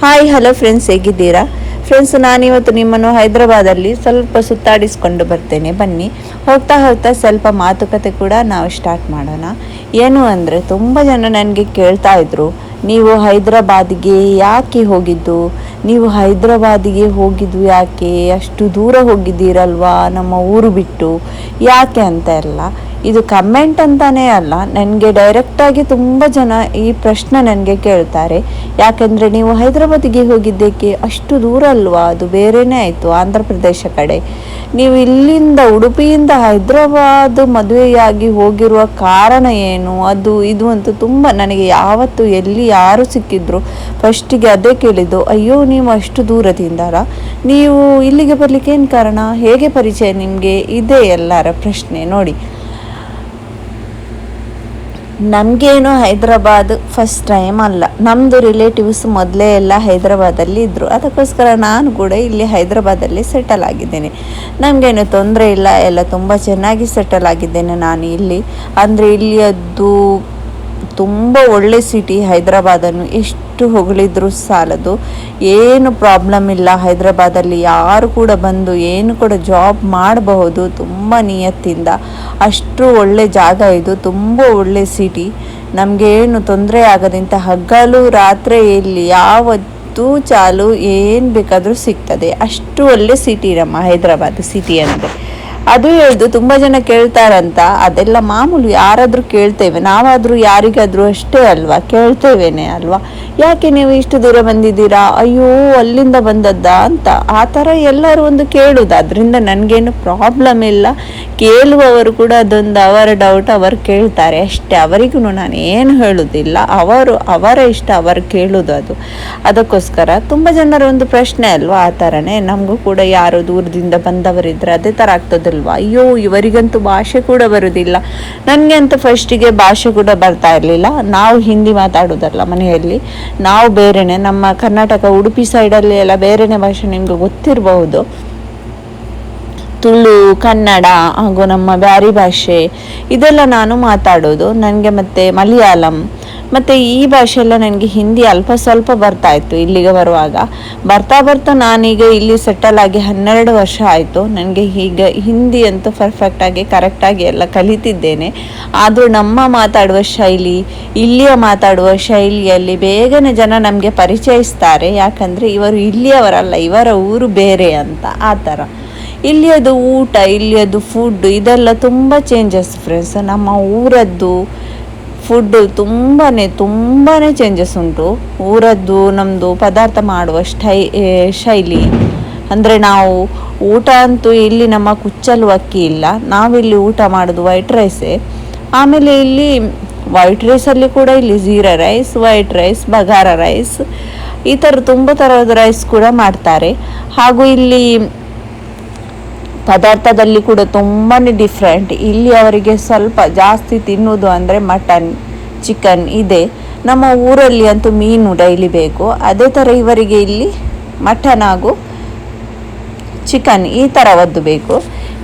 Hi hello friends, ಹೇಗಿದ್ದೀರಾ friends? ನಾನಿವತ್ತು ನಿಮ್ಮನ್ನು ಹೈದರಾಬಾದಲ್ಲಿ ಸ್ವಲ್ಪ ಸುತ್ತಾಡಿಸ್ಕೊಂಡು ಬರ್ತೇನೆ. ಬನ್ನಿ, ಹೋಗ್ತಾ ಹೋಗ್ತಾ ಸ್ವಲ್ಪ ಮಾತುಕತೆ ಕೂಡ ನಾವು ಸ್ಟಾರ್ಟ್ ಮಾಡೋಣ. ಏನು ಅಂದರೆ, ತುಂಬ ಜನ ನನಗೆ ಕೇಳ್ತಾ ಇದ್ರು, ನೀವು ಹೈದರಾಬಾದಿಗೆ ಯಾಕೆ ಹೋಗಿದ್ದು, ನೀವು ಹೈದರಾಬಾದಿಗೆ ಹೋಗಿದ್ದು ಯಾಕೆ, ಅಷ್ಟು ದೂರ ಹೋಗಿದ್ದೀರಲ್ವಾ ನಮ್ಮ ಊರು ಬಿಟ್ಟು, ಯಾಕೆ ಅಂತ ಎಲ್ಲ. ಇದು ಕಮೆಂಟ್ ಅಂತಾನೇ ಅಲ್ಲ, ನನಗೆ ಡೈರೆಕ್ಟಾಗಿ ತುಂಬ ಜನ ಈ ಪ್ರಶ್ನೆ ನನಗೆ ಕೇಳ್ತಾರೆ. ಯಾಕೆಂದರೆ ನೀವು ಹೈದರಾಬಾದಿಗೆ ಹೋಗಿದ್ದಕ್ಕೆ, ಅಷ್ಟು ದೂರ ಅಲ್ವಾ, ಅದು ಬೇರೆಯೇ ಆಯಿತು, ಆಂಧ್ರ ಪ್ರದೇಶ ಕಡೆ. ನೀವು ಇಲ್ಲಿಂದ ಉಡುಪಿಯಿಂದ ಹೈದರಾಬಾದ್ ಮದುವೆಯಾಗಿ ಹೋಗಿರುವ ಕಾರಣ ಏನು, ಅದು ಇದು ಅಂತ ತುಂಬ ನನಗೆ ಯಾವತ್ತು ಎಲ್ಲಿ ಯಾರು ಸಿಕ್ಕಿದ್ರು ಫಸ್ಟಿಗೆ ಅದೇ ಕೇಳಿದ್ದು, ಅಯ್ಯೋ ನೀವು ಅಷ್ಟು ದೂರದಿಂದಲ್ಲ, ನೀವು ಇಲ್ಲಿಗೆ ಬರಲಿಕ್ಕೆ ಏನು ಕಾರಣ, ಹೇಗೆ ಪರಿಚಯ ನಿಮಗೆ, ಇದೇ ಎಲ್ಲರ ಪ್ರಶ್ನೆ. ನೋಡಿ, ನಮಗೇನು ಹೈದರಾಬಾದ್ ಫಸ್ಟ್ ಟೈಮ್ ಅಲ್ಲ, ನಮ್ಮದು ರಿಲೇಟಿವ್ಸ್ ಮೊದಲೇ ಎಲ್ಲ ಹೈದರಾಬಾದಲ್ಲಿ ಇದ್ದರು. ಅದಕ್ಕೋಸ್ಕರ ನಾನು ಕೂಡ ಇಲ್ಲಿ ಹೈದರಾಬಾದಲ್ಲಿ ಸೆಟಲ್ ಆಗಿದ್ದೇನೆ. ನಮಗೇನು ತೊಂದರೆ ಇಲ್ಲ, ಎಲ್ಲ ತುಂಬ ಚೆನ್ನಾಗಿ ಸೆಟಲ್ ಆಗಿದ್ದೇನೆ ನಾನು ಇಲ್ಲಿ. ಅಂದರೆ ಇಲ್ಲಿಯದ್ದು ತುಂಬ ಒಳ್ಳೆ ಸಿಟಿ ಹೈದರಾಬಾದನ್ನು, ಎಷ್ಟು ಹೊಗಳಿದ್ರು ಸಾಲದು. ಏನು ಪ್ರಾಬ್ಲಮ್ ಇಲ್ಲ ಹೈದರಾಬಾದಲ್ಲಿ, ಯಾರು ಕೂಡ ಬಂದು ಏನು ಕೂಡ ಜಾಬ್ ಮಾಡಬಹುದು ತುಂಬ ನಿಯತ್ತಿಂದ. ಅಷ್ಟು ಒಳ್ಳೆ ಜಾಗ ಇದು, ತುಂಬ ಒಳ್ಳೆ ಸಿಟಿ. ನಮಗೇನು ತೊಂದರೆ ಆಗದಂಥ ಹಗಲು ರಾತ್ರಿ ಇಲ್ಲಿ ಯಾವತ್ತೂ ಚಾಲು, ಏನು ಬೇಕಾದರೂ ಸಿಗ್ತದೆ. ಅಷ್ಟು ಒಳ್ಳೆ ಸಿಟಿ ನಮ್ಮ ಹೈದರಾಬಾದ್ ಸಿಟಿ ಅಂದರೆ. ಅದು ಹೇಳ್ದು ತುಂಬ ಜನ ಕೇಳ್ತಾರಂತ, ಅದೆಲ್ಲ ಮಾಮೂಲು, ಯಾರಾದರೂ ಕೇಳ್ತೇವೆ, ನಾವಾದರೂ ಯಾರಿಗಾದರೂ ಅಷ್ಟೇ ಅಲ್ವಾ, ಕೇಳ್ತೇವೇನೆ ಅಲ್ವಾ, ಯಾಕೆ ನೀವು ಇಷ್ಟು ದೂರ ಬಂದಿದ್ದೀರಾ, ಅಯ್ಯೋ ಅಲ್ಲಿಂದ ಬಂದದ್ದಾ ಅಂತ ಆ ಥರ ಎಲ್ಲರೂ ಒಂದು ಕೇಳೋದು. ಅದರಿಂದ ನನಗೇನು ಪ್ರಾಬ್ಲಮ್ ಇಲ್ಲ, ಕೇಳುವವರು ಕೂಡ ಅದೊಂದು ಅವರ ಡೌಟ್ ಅವರು ಕೇಳ್ತಾರೆ ಅಷ್ಟೇ. ಅವರಿಗೂ ನಾನು ಏನು ಹೇಳೋದಿಲ್ಲ, ಅವರ ಇಷ್ಟ, ಅವರು ಕೇಳೋದು ಅದು. ಅದಕ್ಕೋಸ್ಕರ ತುಂಬ ಜನರ ಒಂದು ಪ್ರಶ್ನೆ ಅಲ್ವಾ, ಆ ಥರನೇ ನಮಗೂ ಕೂಡ ಯಾರು ದೂರದಿಂದ ಬಂದವರಿದ್ದರೆ ಅದೇ ಥರ ಆಗ್ತದಲ್ವ. ಅಯ್ಯೋ ಇವರಿಗಂತೂ ಭಾಷೆ ಕೂಡ ಬರೋದಿಲ್ಲ, ನನಗೆ ಅಂತೂ ಫಸ್ಟಿಗೆ ಭಾಷೆ ಕೂಡ ಬರ್ತಾ ಇರಲಿಲ್ಲ. ನಾವು ಹಿಂದಿ ಮಾತಾಡೋದಲ್ಲ ಮನೆಯಲ್ಲಿ, ನಾವು ಬೇರೆನೆ, ನಮ್ಮ ಕರ್ನಾಟಕ ಉಡುಪಿ ಸೈಡಲ್ಲಿ ಎಲ್ಲ ಬೇರೆನೆ ಭಾಷೆ, ನಿಮ್ಗೆ ಗೊತ್ತಿರಬಹುದು. ತುಳು, ಕನ್ನಡ ಹಾಗೂ ನಮ್ಮ ಬ್ಯಾರಿ ಭಾಷೆ ಇದೆಲ್ಲ ನಾನು ಮಾತಾಡೋದು. ನನಗೆ ಮತ್ತು ಮಲಯಾಳಂ ಮತ್ತು ಈ ಭಾಷೆ ಎಲ್ಲ ನನಗೆ ಹಿಂದಿ ಅಲ್ಪ ಸ್ವಲ್ಪ ಬರ್ತಾ ಇತ್ತು ಇಲ್ಲಿಗೆ ಬರುವಾಗ. ಬರ್ತಾ ಬರ್ತಾ ನಾನೀಗ ಇಲ್ಲಿ ಸೆಟಲ್ ಆಗಿ 12 ವರ್ಷ ಆಯಿತು. ನನಗೆ ಈಗ ಹಿಂದಿ ಅಂತೂ ಪರ್ಫೆಕ್ಟಾಗಿ ಕರೆಕ್ಟಾಗಿ ಎಲ್ಲ ಕಲಿತಿದ್ದೇನೆ. ಆದರೂ ನಮ್ಮ ಮಾತಾಡುವ ಶೈಲಿ, ಇಲ್ಲಿಯ ಮಾತಾಡುವ ಶೈಲಿಯಲ್ಲಿ ಬೇಗನೆ ಜನ ನಮಗೆ ಪರಿಚಯಿಸ್ತಾರೆ. ಯಾಕಂದರೆ ಇವರು ಇಲ್ಲಿಯವರಲ್ಲ, ಇವರ ಊರು ಬೇರೆ ಅಂತ ಆ ಥರ. ಇಲ್ಲಿಯದು ಊಟ, ಇಲ್ಲಿಯದು ಫುಡ್ ಇದೆಲ್ಲ ತುಂಬ ಚೇಂಜಸ್ ಫ್ರೆಂಡ್ಸ್. ನಮ್ಮ ಊರದ್ದು ಫುಡ್ಡು ತುಂಬಾ ಚೇಂಜಸ್ ಉಂಟು. ಊರದ್ದು ನಮ್ಮದು ಪದಾರ್ಥ ಮಾಡುವ ಶೈಲಿ ಅಂದರೆ, ನಾವು ಊಟ ಅಂತೂ ಇಲ್ಲಿ ನಮ್ಮ ಕುಚ್ಚಲು ಅಕ್ಕಿ ಇಲ್ಲ, ನಾವಿಲ್ಲಿ ಊಟ ಮಾಡೋದು ವೈಟ್ ರೈಸೇ. ಆಮೇಲೆ ಇಲ್ಲಿ ವೈಟ್ ರೈಸಲ್ಲಿ ಕೂಡ ಇಲ್ಲಿ jeera rice, white rice, bagara rice, ಈ ಥರ ತುಂಬ ಥರದ ರೈಸ್ ಕೂಡ ಮಾಡ್ತಾರೆ. ಹಾಗೂ ಇಲ್ಲಿ ಪದಾರ್ಥದಲ್ಲಿ ಕೂಡ ತುಂಬಾ ಡಿಫ್ರೆಂಟ್. ಇಲ್ಲಿ ಅವರಿಗೆ ಸ್ವಲ್ಪ ಜಾಸ್ತಿ ತಿನ್ನುವುದು ಅಂದರೆ ಮಟನ್, ಚಿಕನ್ ಇದೆ. ನಮ್ಮ ಊರಲ್ಲಿ ಅಂತೂ ಮೀನು ಡೈಲಿ ಬೇಕು, ಅದೇ ಥರ ಇವರಿಗೆ ಇಲ್ಲಿ ಮಟನ್ ಹಾಗೂ ಚಿಕನ್ ಈ ಥರವದ್ದು ಬೇಕು.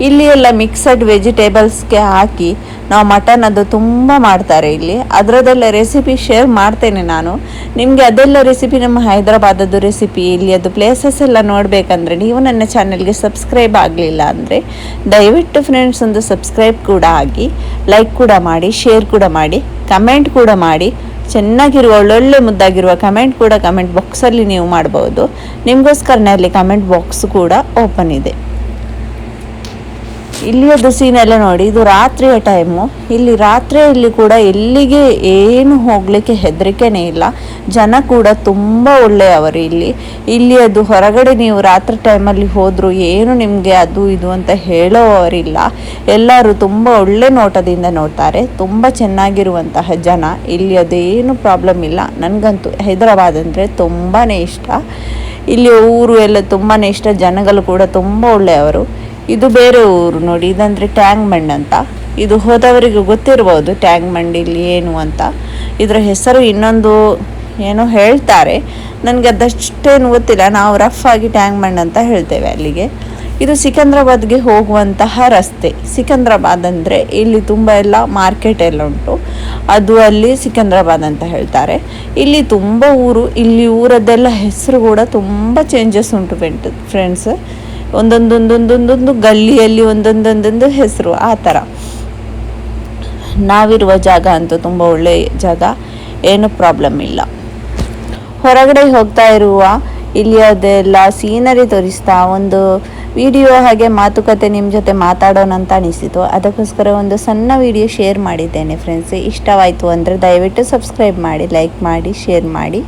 ಇಲ್ಲಿ ಎಲ್ಲ ಮಿಕ್ಸಡ್ ವೆಜಿಟೇಬಲ್ಸ್ಗೆ ಹಾಕಿ ನಾವು ಮಟನ್ ಅದು ತುಂಬ ಮಾಡ್ತಾರೆ ಇಲ್ಲಿ. ಅದರದೆಲ್ಲ ರೆಸಿಪಿ ಶೇರ್ ಮಾಡ್ತೇನೆ ನಾನು ನಿಮಗೆ. ಅದೆಲ್ಲ ರೆಸಿಪಿ ನಮ್ಮ ಹೈದರಾಬಾದದ್ದು ರೆಸಿಪಿ, ಇಲ್ಲಿ ಅದು ಪ್ಲೇಸಸ್ ಎಲ್ಲ ನೋಡಬೇಕಂದ್ರೆ ನೀವು ನನ್ನ ಚಾನಲ್ಗೆ ಸಬ್ಸ್ಕ್ರೈಬ್ ಆಗಲಿಲ್ಲ ಅಂದರೆ ದಯವಿಟ್ಟು ಫ್ರೆಂಡ್ಸ್ ಒಂದು ಸಬ್ಸ್ಕ್ರೈಬ್ ಕೂಡ ಆಗಿ, ಲೈಕ್ ಕೂಡ ಮಾಡಿ, ಶೇರ್ ಕೂಡ ಮಾಡಿ, ಕಮೆಂಟ್ ಕೂಡ ಮಾಡಿ. ಚೆನ್ನಾಗಿರುವ ಒಳ್ಳೊಳ್ಳೆ ಮುದ್ದಾಗಿರುವ ಕಮೆಂಟ್ ಕೂಡ ಕಮೆಂಟ್ ಬಾಕ್ಸಲ್ಲಿ ನೀವು ಮಾಡ್ಬೋದು. ನಿಮಗೋಸ್ಕರನೇ ಅಲ್ಲಿ ಕಮೆಂಟ್ ಬಾಕ್ಸ್ ಕೂಡ ಓಪನ್ ಇದೆ. ಇಲ್ಲಿಯದು ಸೀನೆಲ್ಲ ನೋಡಿ, ಇದು ರಾತ್ರಿಯ ಟೈಮು. ಇಲ್ಲಿ ರಾತ್ರಿಯಲ್ಲಿ ಕೂಡ ಎಲ್ಲಿಗೆ ಏನು ಹೋಗಲಿಕ್ಕೆ ಹೆದರಿಕೆನೇ ಇಲ್ಲ. ಜನ ಕೂಡ ತುಂಬ ಒಳ್ಳೆಯವರು ಇಲ್ಲಿ ಅದು ಹೊರಗಡೆ ನೀವು ರಾತ್ರಿ ಟೈಮಲ್ಲಿ ಹೋದರೂ ಏನು ನಿಮಗೆ ಅದು ಇದು ಅಂತ ಹೇಳೋವರಿಲ್ಲ. ಎಲ್ಲರೂ ತುಂಬ ಒಳ್ಳೆ ನೋಟದಿಂದ ನೋಡ್ತಾರೆ. ತುಂಬ ಚೆನ್ನಾಗಿರುವಂತಹ ಜನ, ಇಲ್ಲಿ ಅದೇನು ಪ್ರಾಬ್ಲಮ್ ಇಲ್ಲ. ನನಗಂತೂ ಹೈದರಾಬಾದ್ ಅಂದರೆ ತುಂಬಾ ಇಷ್ಟ. ಇಲ್ಲಿ ಊರು ಎಲ್ಲ ತುಂಬಾ ಇಷ್ಟ, ಜನಗಳು ಕೂಡ ತುಂಬ ಒಳ್ಳೆಯವರು. ಇದು ಬೇರೆ ಊರು ನೋಡಿ, ಇದಂದರೆ ಟ್ಯಾಂಕ್ ಬಂಡ್ ಅಂತ. ಇದು ಹೋದವರಿಗೆ ಗೊತ್ತಿರ್ಬೋದು ಟ್ಯಾಂಕ್ ಬಂಡ್ ಇಲ್ಲಿ ಏನು ಅಂತ. ಇದರ ಹೆಸರು ಇನ್ನೊಂದು ಏನೋ ಹೇಳ್ತಾರೆ, ನನಗೆ ಅದಷ್ಟೇನು ಗೊತ್ತಿಲ್ಲ. ನಾವು ರಫ್ ಆಗಿ ಟ್ಯಾಂಕ್ ಬಂಡ್ ಅಂತ ಹೇಳ್ತೇವೆ ಅಲ್ಲಿಗೆ. ಇದು ಸಿಕಂದ್ರಾಬಾದ್ಗೆ ಹೋಗುವಂತಹ ರಸ್ತೆ. ಸಿಕಂದ್ರಾಬಾದ್ ಅಂದರೆ ಇಲ್ಲಿ ತುಂಬ ಎಲ್ಲ ಮಾರ್ಕೆಟ್ ಎಲ್ಲ ಉಂಟು, ಅದು ಅಲ್ಲಿ ಸಿಕಂದ್ರಾಬಾದ್ ಅಂತ ಹೇಳ್ತಾರೆ. ಇಲ್ಲಿ ತುಂಬ ಇಲ್ಲಿ ಊರದ್ದೆಲ್ಲ ಹೆಸರು ಕೂಡ ತುಂಬ ಚೇಂಜಸ್ ಉಂಟು ಫ್ರೆಂಡ್ಸ್. ಒಂದೊಂದೊಂದೊಂದೊಂದೊಂದು ಗಲ್ಲಿಯಲ್ಲಿ ಒಂದೊಂದೊಂದೊಂದು ಹೆಸರು ಆ ಥರ. ನಾವಿರುವ ಜಾಗ ಅಂತೂ ತುಂಬ ಒಳ್ಳೆಯ ಜಾಗ, ಏನು ಪ್ರಾಬ್ಲಮ್ ಇಲ್ಲ. ಹೊರಗಡೆ ಹೋಗ್ತಾ ಇರುವ ಇಲ್ಲಿ ಅದೆಲ್ಲ ಸೀನರಿ ತೋರಿಸ್ತಾ ಒಂದು ವಿಡಿಯೋ ಹಾಗೆ ಮಾತುಕತೆ ನಿಮ್ಮ ಜೊತೆ ಮಾತಾಡೋಣ ಅಂತ ಅನಿಸಿತು. ಅದಕ್ಕೋಸ್ಕರ ಒಂದು ಸಣ್ಣ ವಿಡಿಯೋ ಶೇರ್ ಮಾಡಿದ್ದೇನೆ ಫ್ರೆಂಡ್ಸ್. ಇಷ್ಟವಾಯಿತು ಅಂದರೆ ದಯವಿಟ್ಟು ಸಬ್ಸ್ಕ್ರೈಬ್ ಮಾಡಿ, ಲೈಕ್ ಮಾಡಿ, ಶೇರ್ ಮಾಡಿ.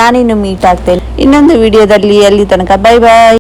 ನಾನಿನ್ನು ಮೀಟ್ ಆಗ್ತೇನೆ ಇನ್ನೊಂದು ವಿಡಿಯೋದಲ್ಲಿ. ಅಲ್ಲಿ ತನಕ ಬೈ ಬಾಯ್.